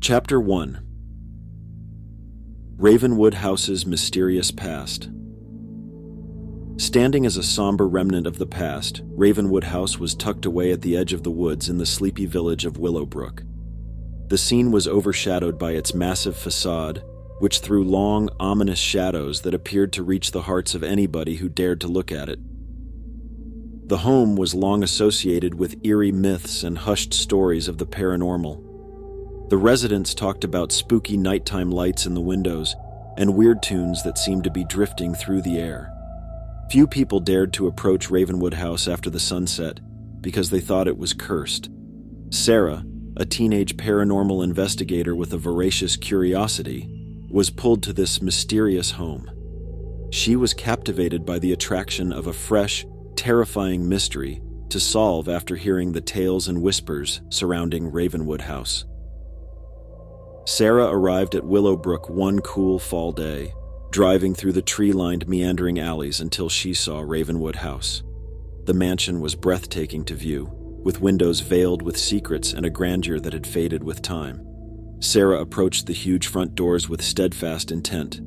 Chapter 1. Ravenwood House's Mysterious Past. Standing as a somber remnant of the past, Ravenwood House was tucked away at the edge of the woods in the sleepy village of Willowbrook. The scene was overshadowed by its massive facade, which threw long, ominous shadows that appeared to reach the hearts of anybody who dared to look at it. The home was long associated with eerie myths and hushed stories of the paranormal. The residents talked about spooky nighttime lights in the windows and weird tunes that seemed to be drifting through the air. Few people dared to approach Ravenwood House after the sunset because they thought it was cursed. Sarah, a teenage paranormal investigator with a voracious curiosity, was pulled to this mysterious home. She was captivated by the attraction of a fresh, terrifying mystery to solve after hearing the tales and whispers surrounding Ravenwood House. Sarah arrived at Willowbrook one cool fall day, driving through the tree-lined meandering alleys until she saw Ravenwood House. The mansion was breathtaking to view, with windows veiled with secrets and a grandeur that had faded with time. Sarah approached the huge front doors with steadfast intent.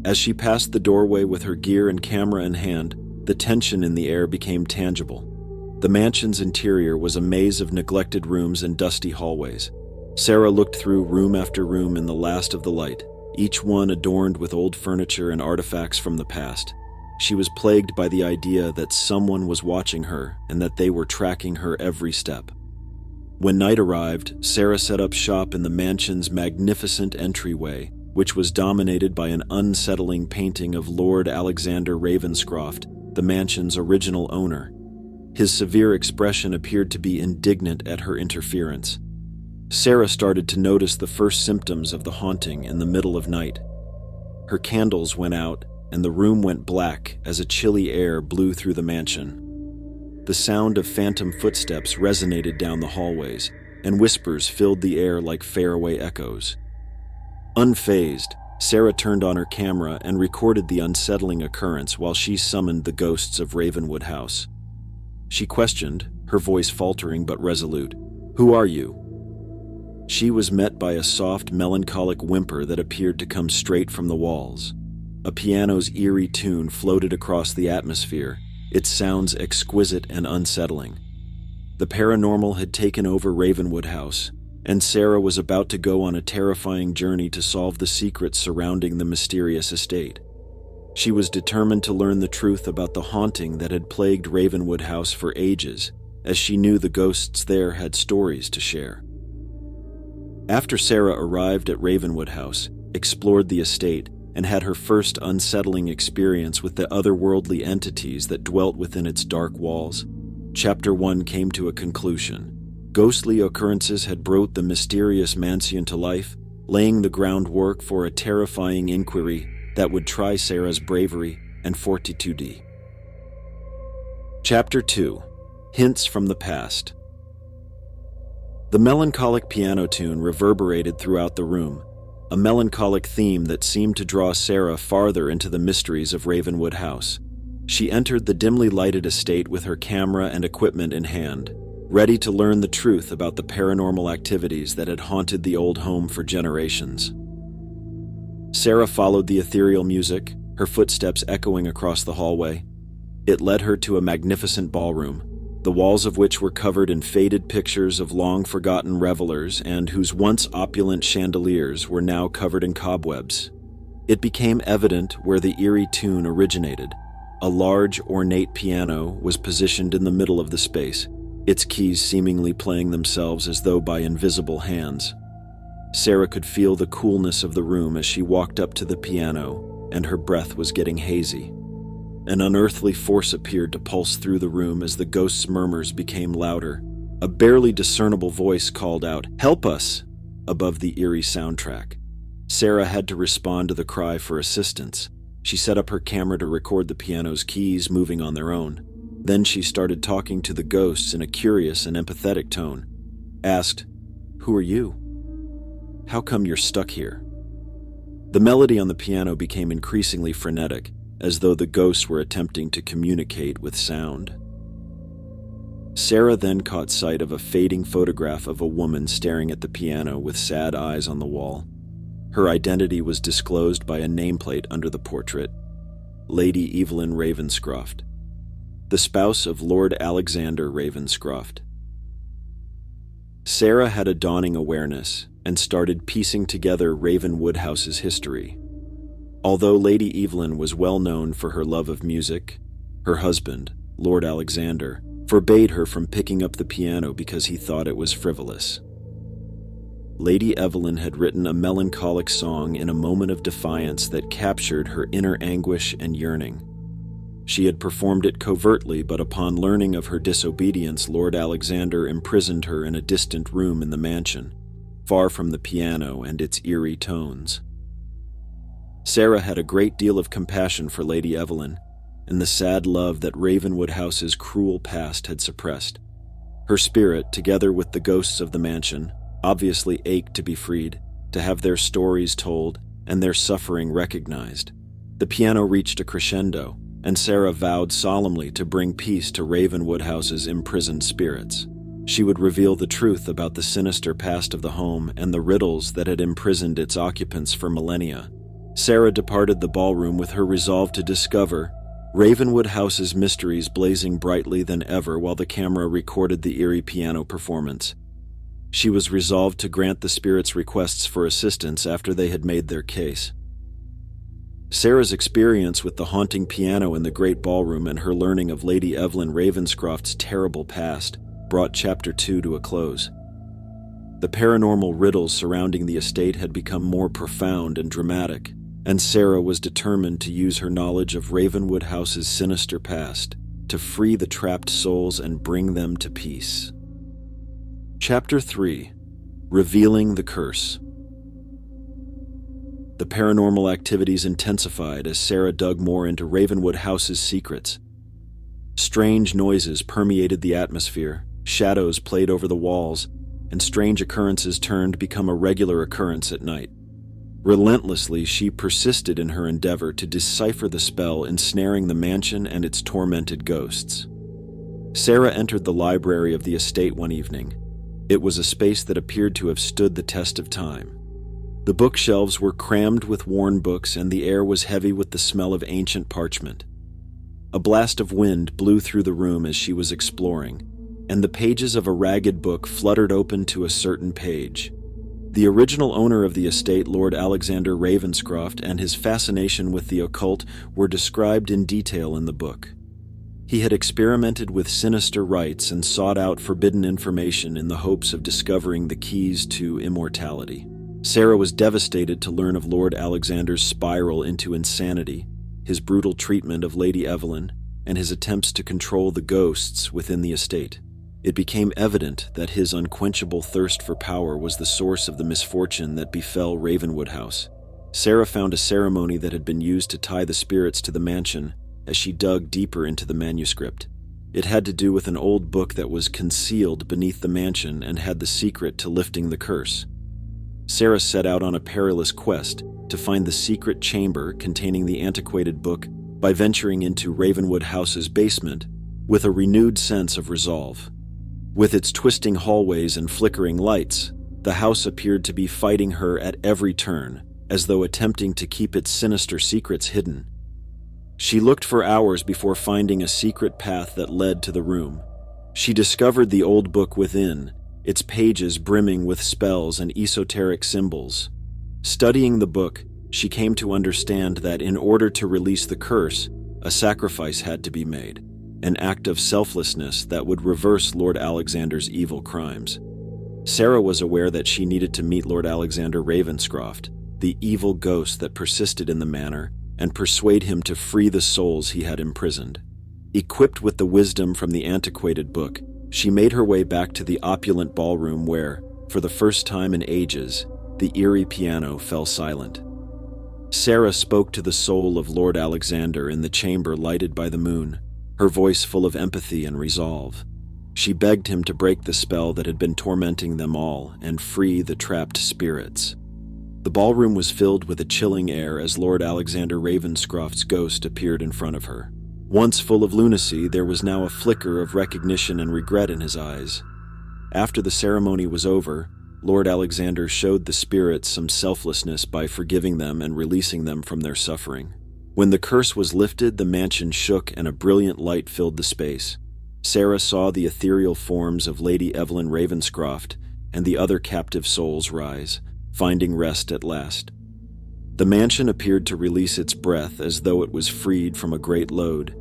As she passed the doorway with her gear and camera in hand, the tension in the air became tangible. The mansion's interior was a maze of neglected rooms and dusty hallways. Sarah looked through room after room in the last of the light, each one adorned with old furniture and artifacts from the past. She was plagued by the idea that someone was watching her and that they were tracking her every step. When night arrived, Sarah set up shop in the mansion's magnificent entryway, which was dominated by an unsettling painting of Lord Alexander Ravenscroft, the mansion's original owner. His severe expression appeared to be indignant at her interference. Sarah started to notice the first symptoms of the haunting in the middle of night. Her candles went out, and the room went black as a chilly air blew through the mansion. The sound of phantom footsteps resonated down the hallways, and whispers filled the air like faraway echoes. Unfazed, Sarah turned on her camera and recorded the unsettling occurrence while she summoned the ghosts of Ravenwood House. She questioned, her voice faltering but resolute, "Who are you?" She was met by a soft, melancholic whimper that appeared to come straight from the walls. A piano's eerie tune floated across the atmosphere, its sounds exquisite and unsettling. The paranormal had taken over Ravenwood House, and Sarah was about to go on a terrifying journey to solve the secrets surrounding the mysterious estate. She was determined to learn the truth about the haunting that had plagued Ravenwood House for ages, as she knew the ghosts there had stories to share. After Sarah arrived at Ravenwood House, explored the estate, and had her first unsettling experience with the otherworldly entities that dwelt within its dark walls, Chapter 1 came to a conclusion. Ghostly occurrences had brought the mysterious mansion to life, laying the groundwork for a terrifying inquiry that would try Sarah's bravery and fortitude. Chapter 2. Hints from the Past. The melancholic piano tune reverberated throughout the room, a melancholic theme that seemed to draw Sarah farther into the mysteries of Ravenwood House. She entered the dimly lighted estate with her camera and equipment in hand, ready to learn the truth about the paranormal activities that had haunted the old home for generations. Sarah followed the ethereal music, her footsteps echoing across the hallway. It led her to a magnificent ballroom, the walls of which were covered in faded pictures of long-forgotten revelers and whose once opulent chandeliers were now covered in cobwebs. It became evident where the eerie tune originated. A large, ornate piano was positioned in the middle of the space, its keys seemingly playing themselves as though by invisible hands. Sarah could feel the coolness of the room as she walked up to the piano, and her breath was getting hazy. An unearthly force appeared to pulse through the room as the ghost's murmurs became louder. A barely discernible voice called out, "Help us!" above the eerie soundtrack. Sarah had to respond to the cry for assistance. She set up her camera to record the piano's keys moving on their own. Then she started talking to the ghosts in a curious and empathetic tone. Asked, "Who are you? How come you're stuck here?" The melody on the piano became increasingly frenetic, as though the ghosts were attempting to communicate with sound. Sarah then caught sight of a fading photograph of a woman staring at the piano with sad eyes on the wall. Her identity was disclosed by a nameplate under the portrait: Lady Evelyn Ravenscroft, the spouse of Lord Alexander Ravenscroft. Sarah had a dawning awareness and started piecing together Ravenwood House's history. Although Lady Evelyn was well known for her love of music, her husband, Lord Alexander, forbade her from picking up the piano because he thought it was frivolous. Lady Evelyn had written a melancholic song in a moment of defiance that captured her inner anguish and yearning. She had performed it covertly, but upon learning of her disobedience, Lord Alexander imprisoned her in a distant room in the mansion, far from the piano and its eerie tones. Sarah had a great deal of compassion for Lady Evelyn and the sad love that Ravenwood House's cruel past had suppressed. Her spirit, together with the ghosts of the mansion, obviously ached to be freed, to have their stories told and their suffering recognized. The piano reached a crescendo, and Sarah vowed solemnly to bring peace to Ravenwood House's imprisoned spirits. She would reveal the truth about the sinister past of the home and the riddles that had imprisoned its occupants for millennia. Sarah departed the ballroom with her resolve to discover Ravenwood House's mysteries blazing brightly than ever while the camera recorded the eerie piano performance. She was resolved to grant the spirits' requests for assistance after they had made their case. Sarah's experience with the haunting piano in the great ballroom and her learning of Lady Evelyn Ravenscroft's terrible past brought Chapter 2 to a close. The paranormal riddles surrounding the estate had become more profound and dramatic, and Sarah was determined to use her knowledge of Ravenwood House's sinister past to free the trapped souls and bring them to peace. Chapter 3: Revealing the Curse. The paranormal activities intensified as Sarah dug more into Ravenwood House's secrets. Strange noises permeated the atmosphere, shadows played over the walls, and strange occurrences turned to become a regular occurrence at night. Relentlessly, she persisted in her endeavor to decipher the spell ensnaring the mansion and its tormented ghosts. Sarah entered the library of the estate one evening. It was a space that appeared to have stood the test of time. The bookshelves were crammed with worn books, and the air was heavy with the smell of ancient parchment. A blast of wind blew through the room as she was exploring, and the pages of a ragged book fluttered open to a certain page. The original owner of the estate, Lord Alexander Ravenscroft, and his fascination with the occult were described in detail in the book. He had experimented with sinister rites and sought out forbidden information in the hopes of discovering the keys to immortality. Sarah was devastated to learn of Lord Alexander's spiral into insanity, his brutal treatment of Lady Evelyn, and his attempts to control the ghosts within the estate. It became evident that his unquenchable thirst for power was the source of the misfortune that befell Ravenwood House. Sarah found a ceremony that had been used to tie the spirits to the mansion as she dug deeper into the manuscript. It had to do with an old book that was concealed beneath the mansion and had the secret to lifting the curse. Sarah set out on a perilous quest to find the secret chamber containing the antiquated book by venturing into Ravenwood House's basement with a renewed sense of resolve. With its twisting hallways and flickering lights, the house appeared to be fighting her at every turn, as though attempting to keep its sinister secrets hidden. She looked for hours before finding a secret path that led to the room. She discovered the old book within, its pages brimming with spells and esoteric symbols. Studying the book, she came to understand that in order to release the curse, a sacrifice had to be made, an act of selflessness that would reverse Lord Alexander's evil crimes. Sarah was aware that she needed to meet Lord Alexander Ravenscroft, the evil ghost that persisted in the manor, and persuade him to free the souls he had imprisoned. Equipped with the wisdom from the antiquated book, she made her way back to the opulent ballroom where, for the first time in ages, the eerie piano fell silent. Sarah spoke to the soul of Lord Alexander in the chamber lighted by the moon, her voice full of empathy and resolve. She begged him to break the spell that had been tormenting them all and free the trapped spirits. The ballroom was filled with a chilling air as Lord Alexander Ravenscroft's ghost appeared in front of her. Once full of lunacy, there was now a flicker of recognition and regret in his eyes. After the ceremony was over, Lord Alexander showed the spirits some selflessness by forgiving them and releasing them from their suffering. When the curse was lifted, the mansion shook and a brilliant light filled the space. Sarah saw the ethereal forms of Lady Evelyn Ravenscroft and the other captive souls rise, finding rest at last. The mansion appeared to release its breath as though it was freed from a great load.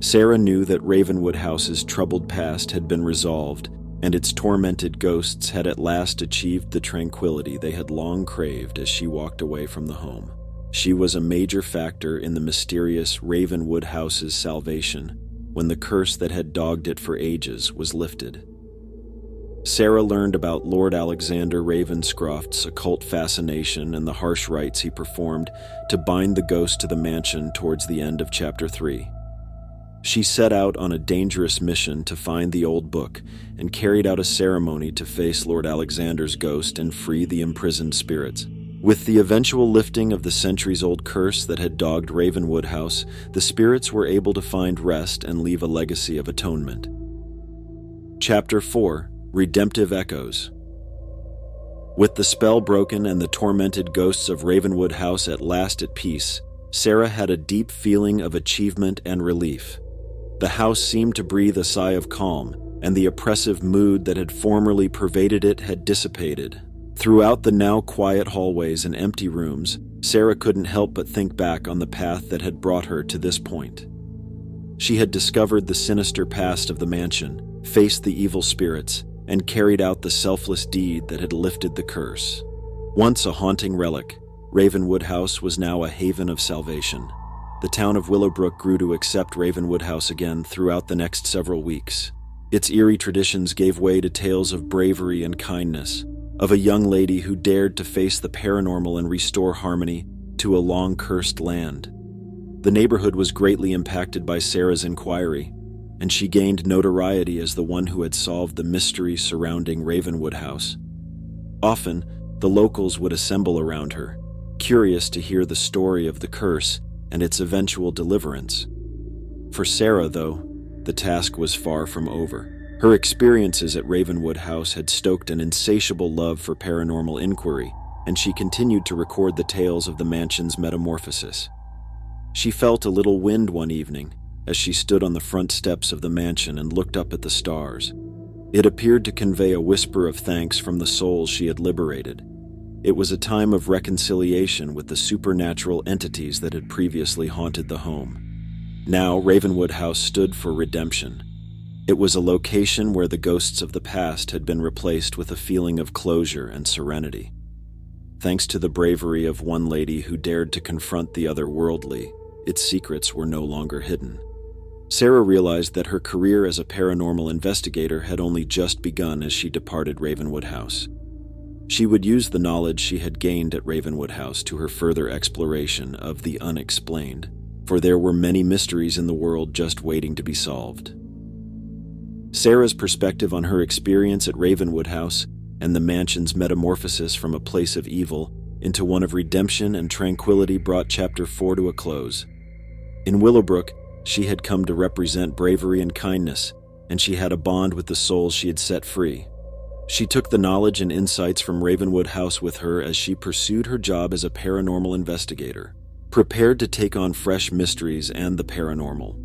Sarah knew that Ravenwood House's troubled past had been resolved, and its tormented ghosts had at last achieved the tranquility they had long craved as she walked away from the home. She was a major factor in the mysterious Ravenwood House's salvation when the curse that had dogged it for ages was lifted. Sarah learned about Lord Alexander Ravenscroft's occult fascination and the harsh rites he performed to bind the ghost to the mansion towards the end of Chapter 3. She set out on a dangerous mission to find the old book and carried out a ceremony to face Lord Alexander's ghost and free the imprisoned spirits. With the eventual lifting of the centuries-old curse that had dogged Ravenwood House, the spirits were able to find rest and leave a legacy of atonement. Chapter 4: Redemptive Echoes. With the spell broken and the tormented ghosts of Ravenwood House at last at peace, Sarah had a deep feeling of achievement and relief. The house seemed to breathe a sigh of calm, and the oppressive mood that had formerly pervaded it had dissipated. Throughout the now quiet hallways and empty rooms, Sarah couldn't help but think back on the path that had brought her to this point. She had discovered the sinister past of the mansion, faced the evil spirits, and carried out the selfless deed that had lifted the curse. Once a haunting relic, Ravenwood House was now a haven of salvation. The town of Willowbrook grew to accept Ravenwood House again throughout the next several weeks. Its eerie traditions gave way to tales of bravery and kindness, of a young lady who dared to face the paranormal and restore harmony to a long-cursed land. The neighborhood was greatly impacted by Sarah's inquiry, and she gained notoriety as the one who had solved the mystery surrounding Ravenwood House. Often, the locals would assemble around her, curious to hear the story of the curse and its eventual deliverance. For Sarah, though, the task was far from over. Her experiences at Ravenwood House had stoked an insatiable love for paranormal inquiry, and she continued to record the tales of the mansion's metamorphosis. She felt a little wind one evening as she stood on the front steps of the mansion and looked up at the stars. It appeared to convey a whisper of thanks from the souls she had liberated. It was a time of reconciliation with the supernatural entities that had previously haunted the home. Now, Ravenwood House stood for redemption. It was a location where the ghosts of the past had been replaced with a feeling of closure and serenity. Thanks to the bravery of one lady who dared to confront the otherworldly, its secrets were no longer hidden. Sarah realized that her career as a paranormal investigator had only just begun as she departed Ravenwood House. She would use the knowledge she had gained at Ravenwood House to her further exploration of the unexplained, for there were many mysteries in the world just waiting to be solved. Sarah's perspective on her experience at Ravenwood House and the mansion's metamorphosis from a place of evil into one of redemption and tranquility brought Chapter 4 to a close. In Willowbrook, she had come to represent bravery and kindness, and she had a bond with the souls she had set free. She took the knowledge and insights from Ravenwood House with her as she pursued her job as a paranormal investigator, prepared to take on fresh mysteries and the paranormal.